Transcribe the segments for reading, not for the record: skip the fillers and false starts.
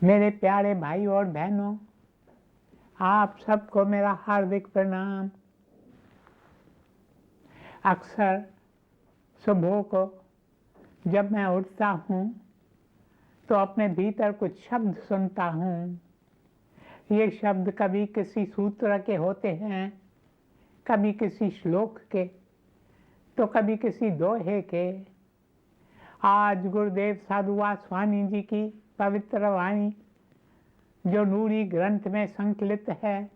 मेरे प्यारे भाई और बहनों, आप सबको मेरा हार्दिक प्रणाम। अक्सर सुबह को जब मैं उठता हूँ तो अपने भीतर कुछ शब्द सुनता हूँ। ये शब्द कभी किसी सूत्र के होते हैं, कभी किसी श्लोक के, तो कभी किसी दोहे के। आज गुरुदेव साधुवास स्वामी जी की पवित्र वाणी जो नूरी ग्रंथ में संकलित है,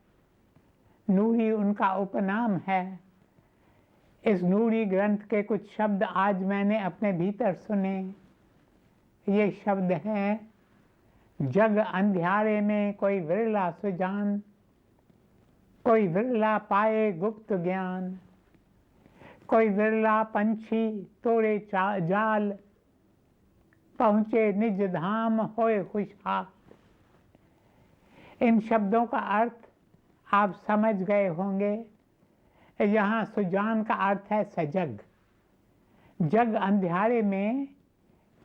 नूरी उनका उपनाम है। इस नूरी ग्रंथ के कुछ शब्द आज मैंने अपने भीतर सुने। ये शब्द हैं, जग अंधियारे में कोई विरला सुजान, कोई विरला पाए गुप्त ज्ञान, कोई विरला पंछी तोड़े जाल, पहुँचे निज धाम होए खुशहाल। इन शब्दों का अर्थ आप समझ गए होंगे। यहाँ सुजान का अर्थ है सजग। जग अंधियारे में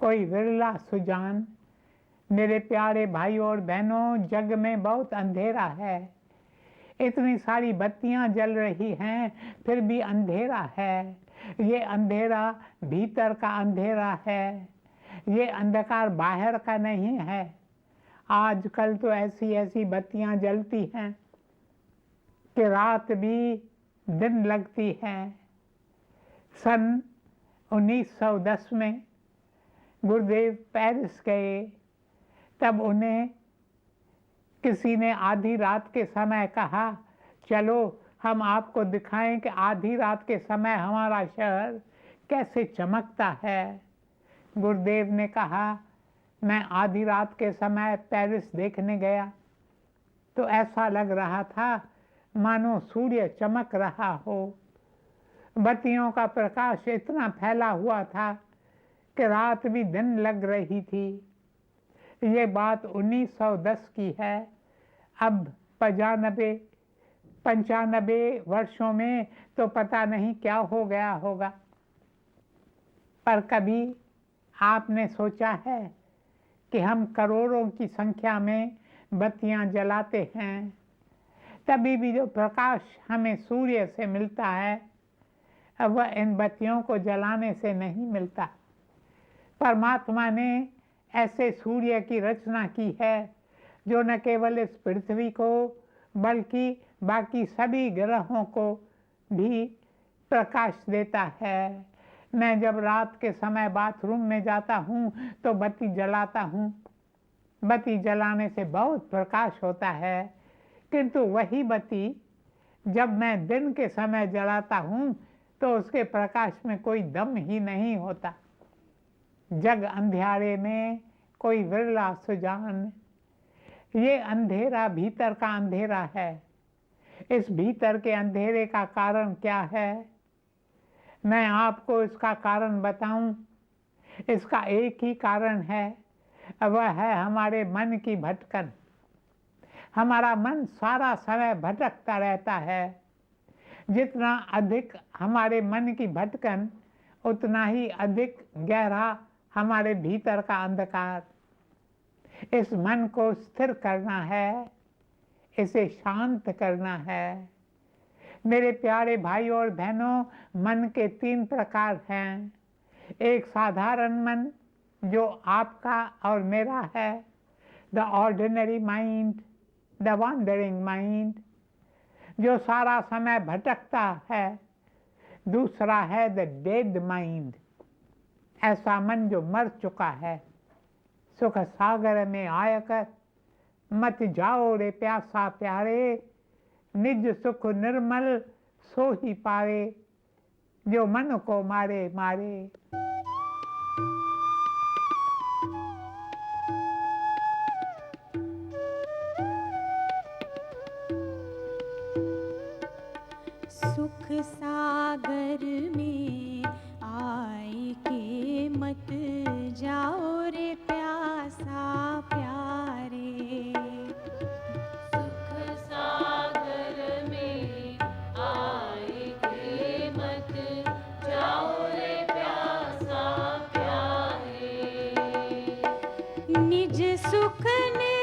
कोई विरला सुजान। मेरे प्यारे भाई और बहनों, जग में बहुत अंधेरा है। इतनी सारी बत्तियां जल रही हैं, फिर भी अंधेरा है। ये अंधेरा भीतर का अंधेरा है, ये अंधकार बाहर का नहीं है। आजकल तो ऐसी ऐसी बत्तियां जलती हैं कि रात भी दिन लगती है। सन 1910 में गुरुदेव पेरिस गए, तब उन्हें किसी ने आधी रात के समय कहा, चलो हम आपको दिखाएं कि आधी रात के समय हमारा शहर कैसे चमकता है। गुरुदेव ने कहा, मैं आधी रात के समय पेरिस देखने गया तो ऐसा लग रहा था मानो सूर्य चमक रहा हो। बत्तियों का प्रकाश इतना फैला हुआ था कि रात भी दिन लग रही थी। ये बात 1910 की है। अब 95 वर्षों में तो पता नहीं क्या हो गया होगा। पर कभी आपने सोचा है कि हम करोड़ों की संख्या में बत्तियां जलाते हैं, तभी भी जो प्रकाश हमें सूर्य से मिलता है वह इन बत्तियों को जलाने से नहीं मिलता। परमात्मा ने ऐसे सूर्य की रचना की है जो न केवल इस पृथ्वी को बल्कि बाकी सभी ग्रहों को भी प्रकाश देता है। मैं जब रात के समय बाथरूम में जाता हूँ तो बत्ती जलाता हूँ। बत्ती जलाने से बहुत प्रकाश होता है, किंतु वही बत्ती जब मैं दिन के समय जलाता हूँ तो उसके प्रकाश में कोई दम ही नहीं होता। जग अंधियारे में कोई विरला सुजान। ये अंधेरा भीतर का अंधेरा है। इस भीतर के अंधेरे का कारण क्या है? मैं आपको इसका कारण बताऊं। इसका एक ही कारण है, वह है हमारे मन की भटकन। हमारा मन सारा समय भटकता रहता है। जितना अधिक हमारे मन की भटकन, उतना ही अधिक गहरा हमारे भीतर का अंधकार। इस मन को स्थिर करना है, इसे शांत करना है। मेरे प्यारे भाई और बहनों, मन के 3 प्रकार हैं। एक साधारण मन जो आपका और मेरा है, the ordinary mind, the wandering mind, जो सारा समय भटकता है। दूसरा है द डेड माइंड, ऐसा मन जो मर चुका है। सुख सागर में आयकर मत जाओ रे प्यासा प्यारे, निज सुख निर्मल सो ही पावे, जो मन को मारे मारे। सुख सागर में आए के मत जाओ रे प्यासा प्यारे। सुख सागर में आए के मत जाओ रे प्यासा प्यारे। निज सुख ने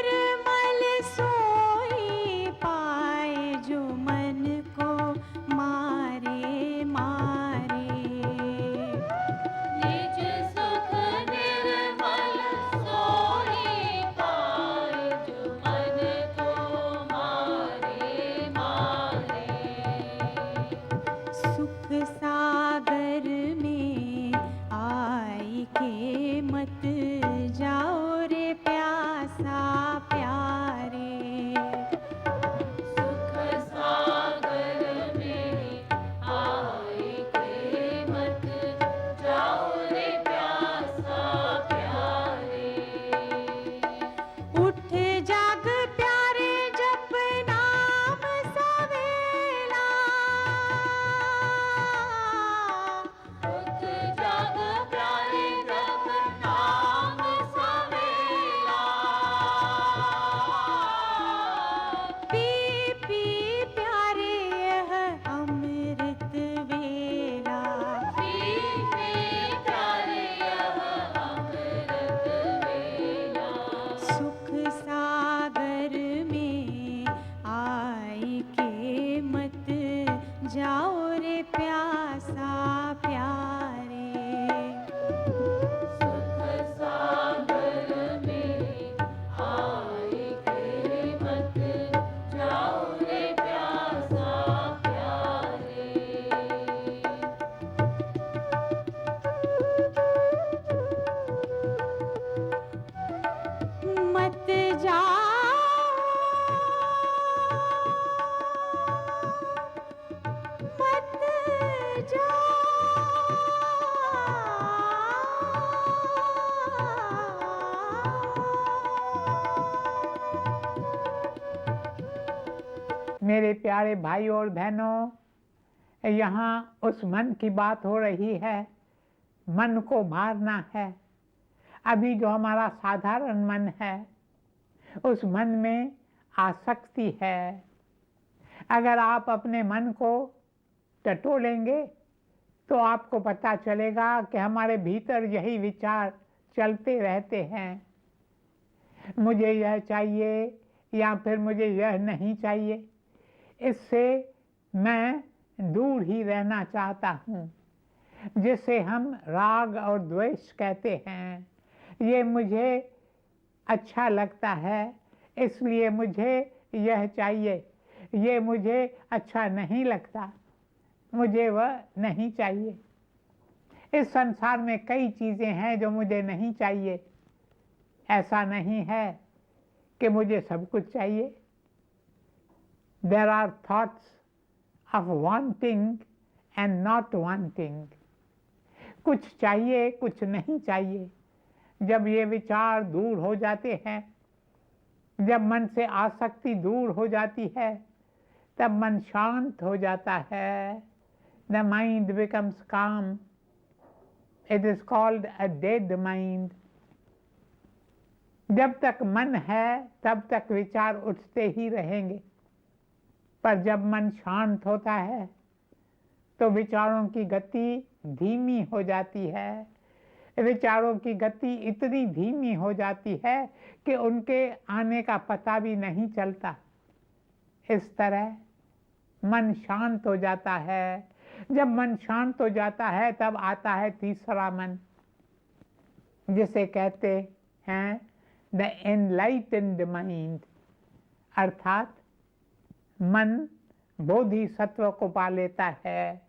मेरे प्यारे भाई और बहनों, यहाँ उस मन की बात हो रही है, मन को मारना है। अभी जो हमारा साधारण मन है, उस मन में आसक्ति है। अगर आप अपने मन को टटोलेंगे तो आपको पता चलेगा कि हमारे भीतर यही विचार चलते रहते हैं, मुझे यह चाहिए या फिर मुझे यह नहीं चाहिए। इससे मैं दूर ही रहना चाहता हूँ, जिसे हम राग और द्वेष कहते हैं। ये मुझे अच्छा लगता है इसलिए मुझे यह चाहिए, ये मुझे अच्छा नहीं लगता, मुझे वह नहीं चाहिए। इस संसार में कई चीज़ें हैं जो मुझे नहीं चाहिए। ऐसा नहीं है कि मुझे सब कुछ चाहिए। There are thoughts of wanting and not wanting. कुछ चाहिए, कुछ नहीं चाहिए। जब ये विचार दूर हो जाते हैं, जब मन से आसक्ति दूर हो जाती है, तब मन शांत हो जाता है। The mind becomes calm. It is called a dead mind. जब तक मन है तब तक विचार उठते ही रहेंगे, पर जब मन शांत होता है तो विचारों की गति धीमी हो जाती है। विचारों की गति इतनी धीमी हो जाती है कि उनके आने का पता भी नहीं चलता। इस तरह मन शांत हो जाता है। जब मन शांत हो जाता है तब आता है तीसरा मन, जिसे कहते हैं द एनलाइटेंड माइंड, अर्थात मन बोधिसत्व को पा लेता है।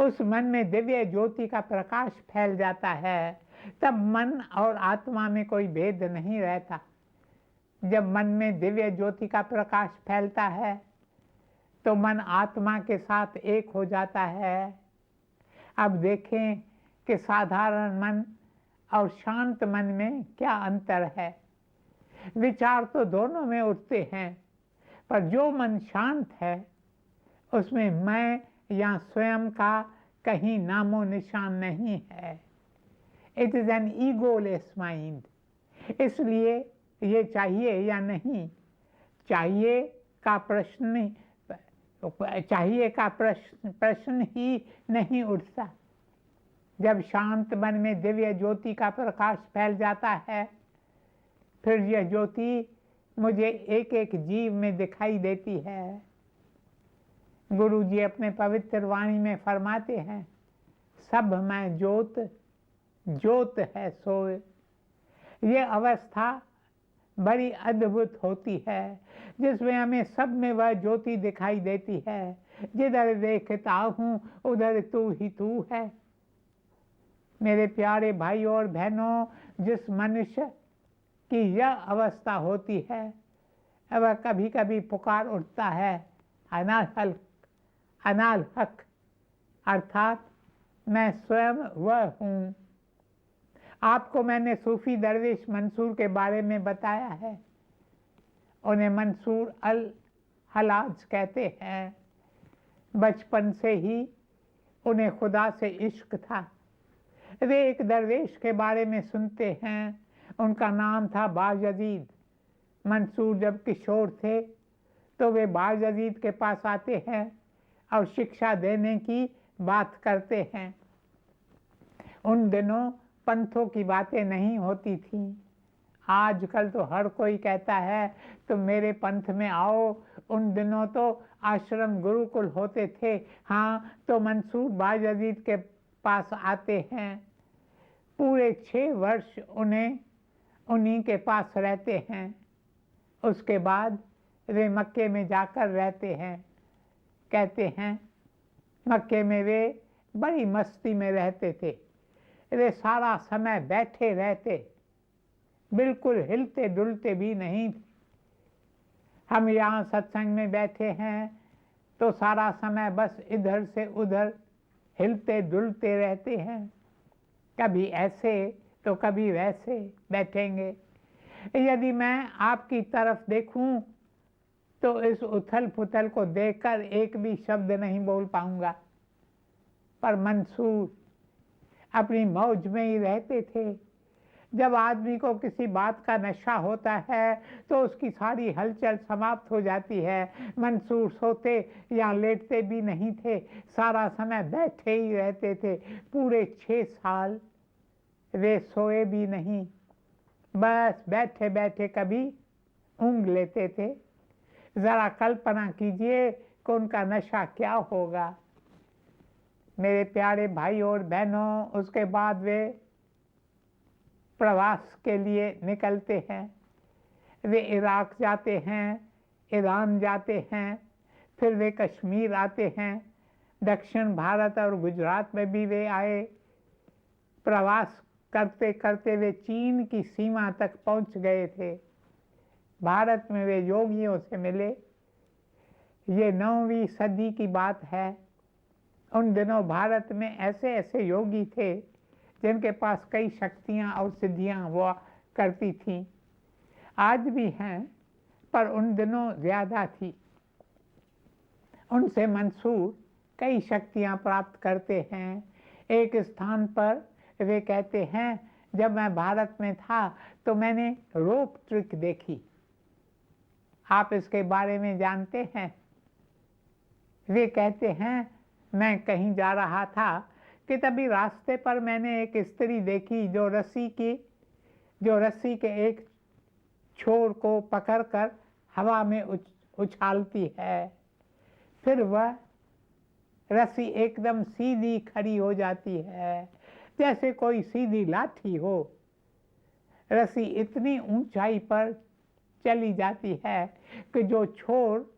उस मन में दिव्य ज्योति का प्रकाश फैल जाता है। तब मन और आत्मा में कोई भेद नहीं रहता। जब मन में दिव्य ज्योति का प्रकाश फैलता है तो मन आत्मा के साथ एक हो जाता है। अब देखें कि साधारण मन और शांत मन में क्या अंतर है। विचार तो दोनों में उठते हैं, पर जो मन शांत है उसमें मैं या स्वयं का कहीं नामो निशान नहीं है। It is an egoless mind. इसलिए ये चाहिए या नहीं चाहिए का प्रश्न ही नहीं उठता। जब शांत मन में दिव्य ज्योति का प्रकाश फैल जाता है, फिर यह ज्योति मुझे एक एक जीव में दिखाई देती है। गुरु जी अपने पवित्र वाणी में फरमाते हैं, सब मैं ज्योत, ज्योत है सोए। ये अवस्था बड़ी अद्भुत होती है, जिसमें हमें सब में वह ज्योति दिखाई देती है। जिधर देखता हूँ उधर तू ही तू है। मेरे प्यारे भाई और बहनों, जिस मनुष्य की यह अवस्था होती है, वह कभी कभी पुकार उठता है अनाल हक, अर्थात मैं स्वयं वह हूँ। आपको मैंने सूफी दरवेश मंसूर के बारे में बताया है। उन्हें मंसूर अल हलाज कहते हैं। बचपन से ही उन्हें खुदा से इश्क था। वे एक दरवेश के बारे में सुनते हैं, उनका नाम था बायजीद। मंसूर जब किशोर थे तो वे बायजीद के पास आते हैं और शिक्षा देने की बात करते हैं। उन दिनों पंथों की बातें नहीं होती थीं। आजकल तो हर कोई कहता है तो मेरे पंथ में आओ। उन दिनों तो आश्रम गुरुकुल होते थे। हाँ, तो मंसूर बायजीद के पास आते हैं। पूरे 6 वर्ष उन्हीं के पास रहते हैं। उसके बाद वे मक्के में जाकर रहते हैं। कहते हैं मक्के में वे बड़ी मस्ती में रहते थे। वे सारा समय बैठे रहते, बिल्कुल हिलते डुलते भी नहीं थे। हम यहाँ सत्संग में बैठे हैं तो सारा समय बस इधर से उधर हिलते डुलते रहते हैं। कभी ऐसे तो कभी वैसे बैठेंगे। यदि मैं आपकी तरफ देखूं तो इस उथल पुथल को देखकर एक भी शब्द नहीं बोल पाऊंगा। पर मंसूर अपनी मौज में ही रहते थे। जब आदमी को किसी बात का नशा होता है तो उसकी सारी हलचल समाप्त हो जाती है। मंसूर सोते या लेटते भी नहीं थे, सारा समय बैठे ही रहते थे। पूरे 6 साल वे सोए भी नहीं, बस बैठे बैठे कभी ऊँघ लेते थे। ज़रा कल्पना कीजिए कि उनका नशा क्या होगा। मेरे प्यारे भाई और बहनों, उसके बाद वे प्रवास के लिए निकलते हैं। वे इराक जाते हैं, ईरान जाते हैं, फिर वे कश्मीर आते हैं। दक्षिण भारत और गुजरात में भी वे आए। प्रवास करते करते वे चीन की सीमा तक पहुंच गए थे। भारत में वे योगियों से मिले। ये 9वीं सदी की बात है। उन दिनों भारत में ऐसे ऐसे योगी थे जिनके पास कई शक्तियाँ और सिद्धियाँ हुआ करती थीं। आज भी हैं, पर उन दिनों ज़्यादा थी। उनसे मंसूर कई शक्तियाँ प्राप्त करते हैं। एक स्थान पर वे कहते हैं, जब मैं भारत में था तो मैंने रोप ट्रिक देखी। आप इसके बारे में जानते हैं? वे कहते हैं, मैं कहीं जा रहा था कि तभी रास्ते पर मैंने एक स्त्री देखी जो रस्सी के एक छोर को पकड़कर हवा में उछालती है। फिर वह रस्सी एकदम सीधी खड़ी हो जाती है, जैसे कोई सीधी लाठी हो। रस्सी इतनी ऊंचाई पर चली जाती है कि जो छोर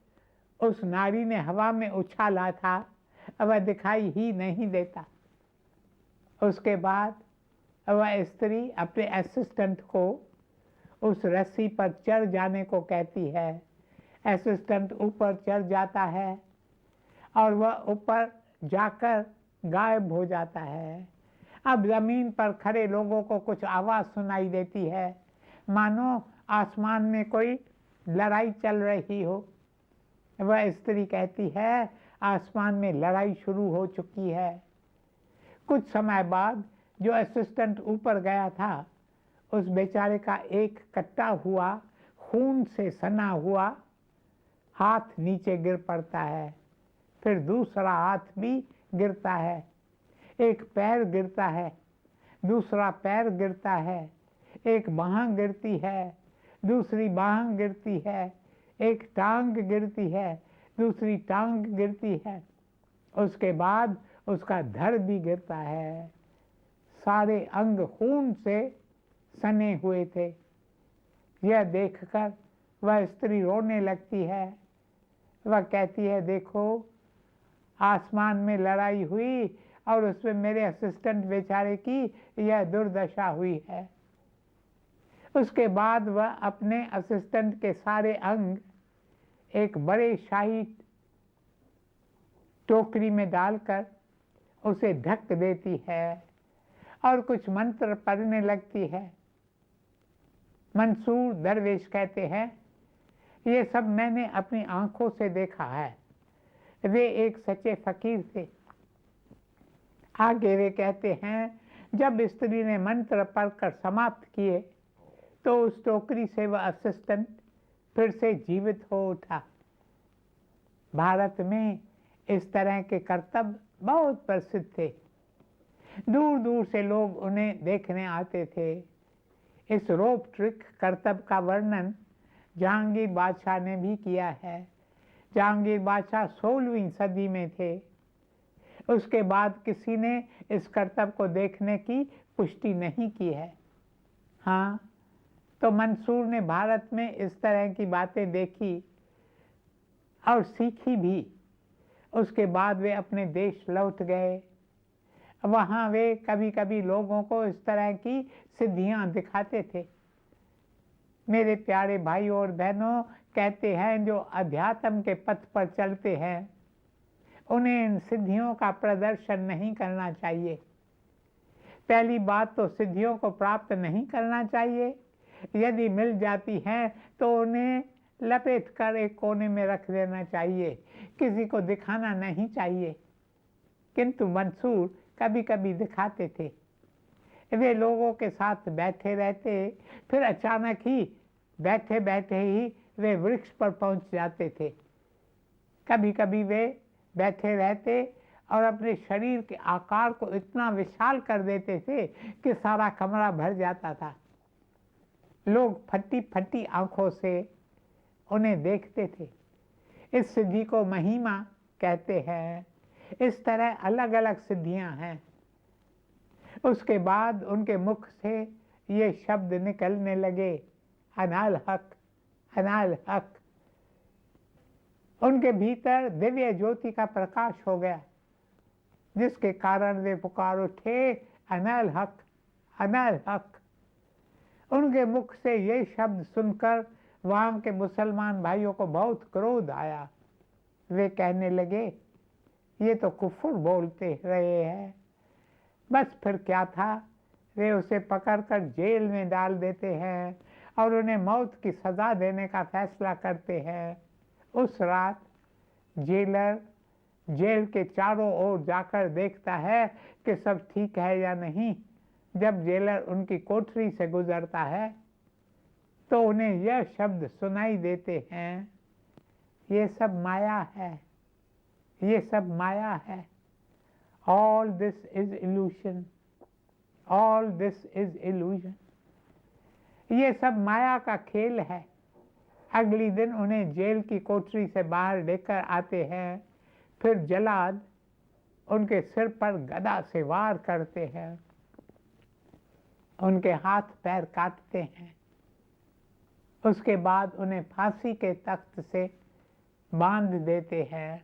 उस नारी ने हवा में उछाला था वह दिखाई ही नहीं देता। उसके बाद वह स्त्री अपने असिस्टेंट को उस रस्सी पर चढ़ जाने को कहती है। असिस्टेंट ऊपर चढ़ जाता है और वह ऊपर जाकर गायब हो जाता है। अब ज़मीन पर खड़े लोगों को कुछ आवाज़ सुनाई देती है, मानो आसमान में कोई लड़ाई चल रही हो। वह स्त्री कहती है, आसमान में लड़ाई शुरू हो चुकी है। कुछ समय बाद जो असिस्टेंट ऊपर गया था, उस बेचारे का एक कटा हुआ खून से सना हुआ हाथ नीचे गिर पड़ता है। फिर दूसरा हाथ भी गिरता है, एक पैर गिरता है, दूसरा पैर गिरता है, एक बांह गिरती है, दूसरी बांह गिरती है, एक टांग गिरती है, दूसरी टांग गिरती है। उसके बाद उसका धड़ भी गिरता है। सारे अंग खून से सने हुए थे। यह देखकर वह स्त्री रोने लगती है। वह कहती है, देखो, आसमान में लड़ाई हुई और उसमें मेरे असिस्टेंट बेचारे की यह दुर्दशा हुई है। उसके बाद वह अपने असिस्टेंट के सारे अंग एक बड़े शाही टोकरी में डालकर उसे ढक देती है और कुछ मंत्र पढ़ने लगती है। मंसूर दरवेश कहते हैं, ये सब मैंने अपनी आंखों से देखा है। वे एक सच्चे फकीर थे। आगे वे कहते हैं, जब स्त्री ने मंत्र पढ़कर समाप्त किए तो उस टोकरी से वह असिस्टेंट फिर से जीवित हो उठा। भारत में इस तरह के करतब बहुत प्रसिद्ध थे। दूर दूर से लोग उन्हें देखने आते थे। इस रोप ट्रिक करतब का वर्णन जहांगीर बादशाह ने भी किया है। जहांगीर बादशाह 16वीं सदी में थे। उसके बाद किसी ने इस करतब को देखने की पुष्टि नहीं की है। हाँ, तो मंसूर ने भारत में इस तरह की बातें देखी और सीखी भी। उसके बाद वे अपने देश लौट गए। वहाँ वे कभी कभी लोगों को इस तरह की सिद्धियाँ दिखाते थे। मेरे प्यारे भाई और बहनों, कहते हैं जो अध्यात्म के पथ पर चलते हैं उन्हें इन सिद्धियों का प्रदर्शन नहीं करना चाहिए। पहली बात तो सिद्धियों को प्राप्त नहीं करना चाहिए। यदि मिल जाती हैं तो उन्हें लपेट कर एक कोने में रख देना चाहिए, किसी को दिखाना नहीं चाहिए। किंतु मंसूर कभी कभी दिखाते थे। वे लोगों के साथ बैठे रहते, फिर अचानक ही बैठे बैठे ही वे वृक्ष पर पहुंच जाते थे। कभी कभी वे बैठे रहते और अपने शरीर के आकार को इतना विशाल कर देते थे कि सारा कमरा भर जाता था। लोग फटी फटी आंखों से उन्हें देखते थे। इस सिद्धि को महिमा कहते हैं। इस तरह अलग अलग सिद्धियां हैं। उसके बाद उनके मुख से ये शब्द निकलने लगे, अनाल हक, अनाल हक। उनके भीतर दिव्य ज्योति का प्रकाश हो गया, जिसके कारण वे पुकार उठे, अनाल हक, अनाल हक। उनके मुख से ये शब्द सुनकर वहां के मुसलमान भाइयों को बहुत क्रोध आया। वे कहने लगे, ये तो कुफर बोलते रहे हैं। बस फिर क्या था, वे उसे पकड़कर जेल में डाल देते हैं और उन्हें मौत की सज़ा देने का फैसला करते हैं। उस रात जेलर जेल के चारों ओर जाकर देखता है कि सब ठीक है या नहीं। जब जेलर उनकी कोठरी से गुजरता है तो उन्हें यह शब्द सुनाई देते हैं, ये सब माया है, ये सब माया है। All this is illusion, all this is illusion। ये सब माया का खेल है। अगली दिन उन्हें जेल की कोठरी से बाहर लेकर आते हैं। फिर जल्लाद उनके सिर पर गदा से वार करते हैं, उनके हाथ पैर काटते हैं। उसके बाद उन्हें फांसी के तख्त से बांध देते हैं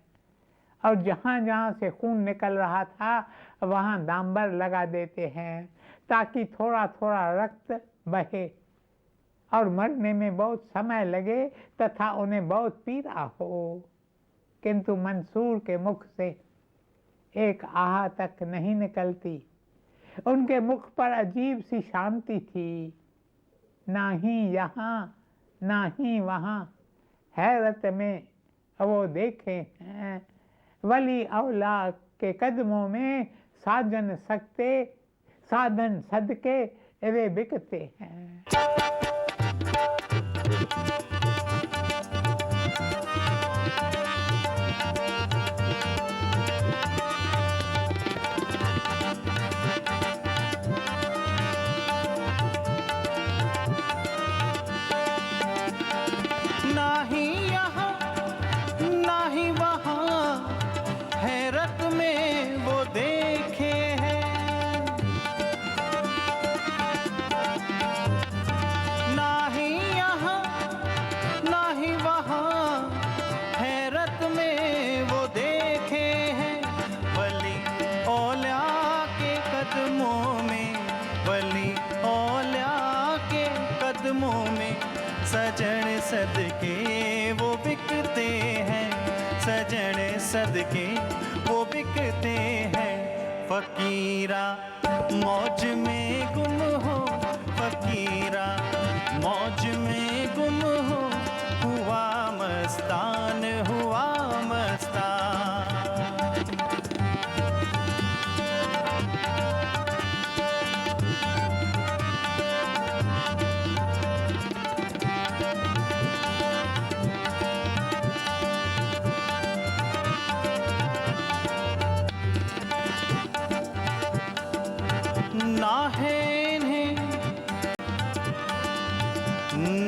और जहाँ जहाँ से खून निकल रहा था वहाँ दांबर लगा देते हैं, ताकि थोड़ा थोड़ा रक्त बहे और मरने में बहुत समय लगे तथा उन्हें बहुत पीड़ा हो। किंतु मंसूर के मुख से एक आह तक नहीं निकलती। उनके मुख पर अजीब सी शांति थी, ना ही यहाँ ना ही वहाँ। हैरत में वो देखे हैं, वली औला के कदमों में साधन सदके वे बिकते हैं। सजन सदके वो बिकते हैं, सजन सदके वो बिकते हैं। फकीरा मौज में गुम हो, फकीरा मौज में गुम हो, हुआ मस्तान, हुआ मस्तान।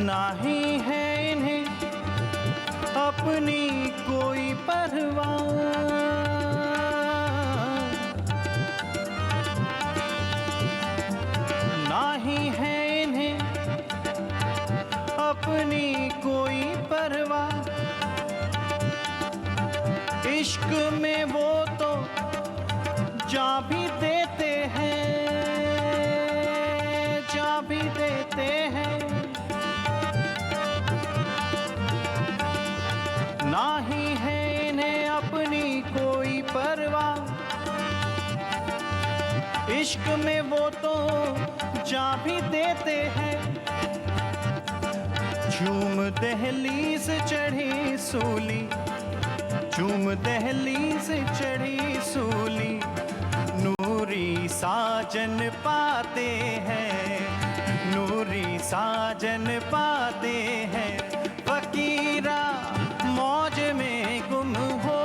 नहीं है इन्हें अपनी कोई परवाह, नहीं है इन्हें अपनी कोई परवाह। इश्क में वो तो जा भी देते हैं, जा भी देते हैं। ना ही है इन्हें अपनी कोई परवाह। इश्क में वो तो जा भी देते हैं। चूम दहलीज चढ़ी सूली, चूम दहलीज चढ़ी सूली, नूरी साजन पाते हैं, नूरी साजन पाते हैं। फकीरा मौज में गुम हो,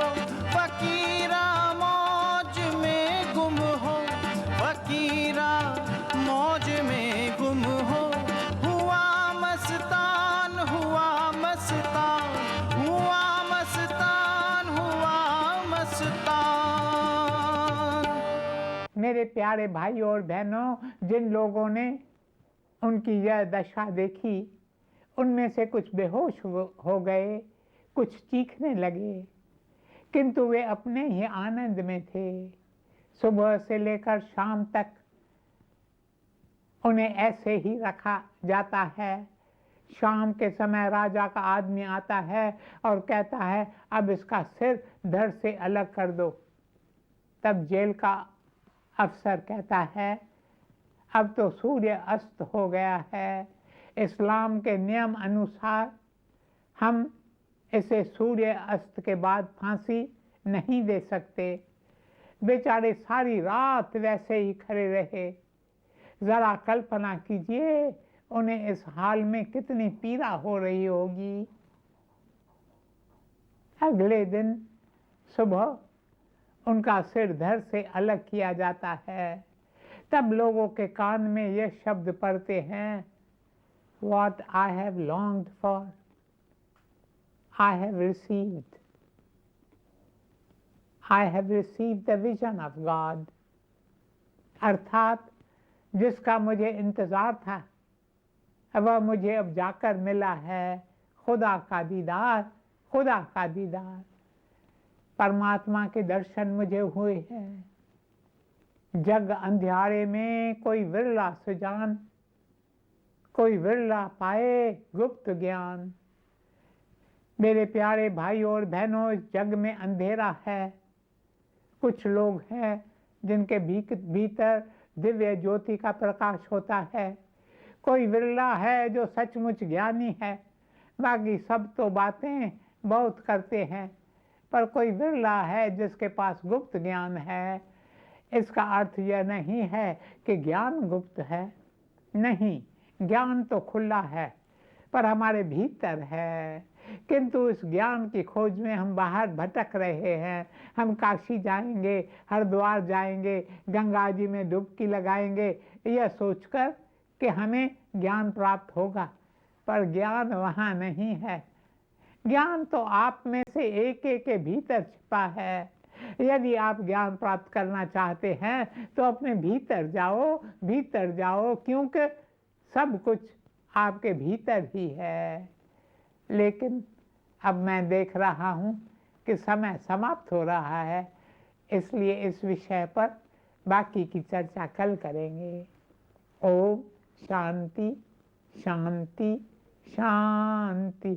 फकीरा मौज में गुम हो, फकीरा मौज में गुम हो। हुआ मस्तान, हुआ मस्तान, हुआ मस्तान, हुआ मस्तान। मेरे प्यारे भाइयों और बहनों, जिन लोगों ने उनकी यह दशा देखी, उनमें से कुछ बेहोश हो गए, कुछ चीखने लगे, किंतु वे अपने ही आनंद में थे। सुबह से लेकर शाम तक उन्हें ऐसे ही रखा जाता है। शाम के समय राजा का आदमी आता है और कहता है, अब इसका सिर धड़ से अलग कर दो। तब जेल का अफसर कहता है, अब तो सूर्य अस्त हो गया है, इस्लाम के नियम अनुसार हम इसे सूर्य अस्त के बाद फांसी नहीं दे सकते। बेचारे सारी रात वैसे ही खड़े रहे। जरा कल्पना कीजिए उन्हें इस हाल में कितनी पीड़ा हो रही होगी। अगले दिन सुबह उनका सिर धड़ से अलग किया जाता है। तब लोगों के कान में ये शब्द पड़ते हैं, What I have longed for, I have received. I have received the vision of God. अर्थात जिसका मुझे इंतजार था वह मुझे अब जाकर मिला है। खुदा का दीदार, खुदा का दीदार, परमात्मा के दर्शन मुझे हुए हैं। जग अंधियारे में कोई विरला सुजान, कोई विरला पाए गुप्त ज्ञान। मेरे प्यारे भाइयों और बहनों, इस जग में अंधेरा है। कुछ लोग हैं जिनके भीतर दिव्य ज्योति का प्रकाश होता है। कोई विरला है जो सचमुच ज्ञानी है। बाकी सब तो बातें बहुत करते हैं, पर कोई विरला है जिसके पास गुप्त ज्ञान है। इसका अर्थ यह नहीं है कि ज्ञान गुप्त है, नहीं, ज्ञान तो खुला है, पर हमारे भीतर है। किंतु इस ज्ञान की खोज में हम बाहर भटक रहे हैं। हम काशी जाएंगे, हरिद्वार जाएंगे, गंगा जी में डुबकी लगाएंगे, यह सोचकर कि हमें ज्ञान प्राप्त होगा, पर ज्ञान वहाँ नहीं है। ज्ञान तो आप में से एक एक के भीतर छिपा है। यदि आप ज्ञान प्राप्त करना चाहते हैं तो अपने भीतर जाओ, भीतर जाओ, क्योंकि सब कुछ आपके भीतर ही है। लेकिन अब मैं देख रहा हूँ कि समय समाप्त हो रहा है, इसलिए इस विषय पर बाकी की चर्चा कल करेंगे। ओम शांति शांति शांति।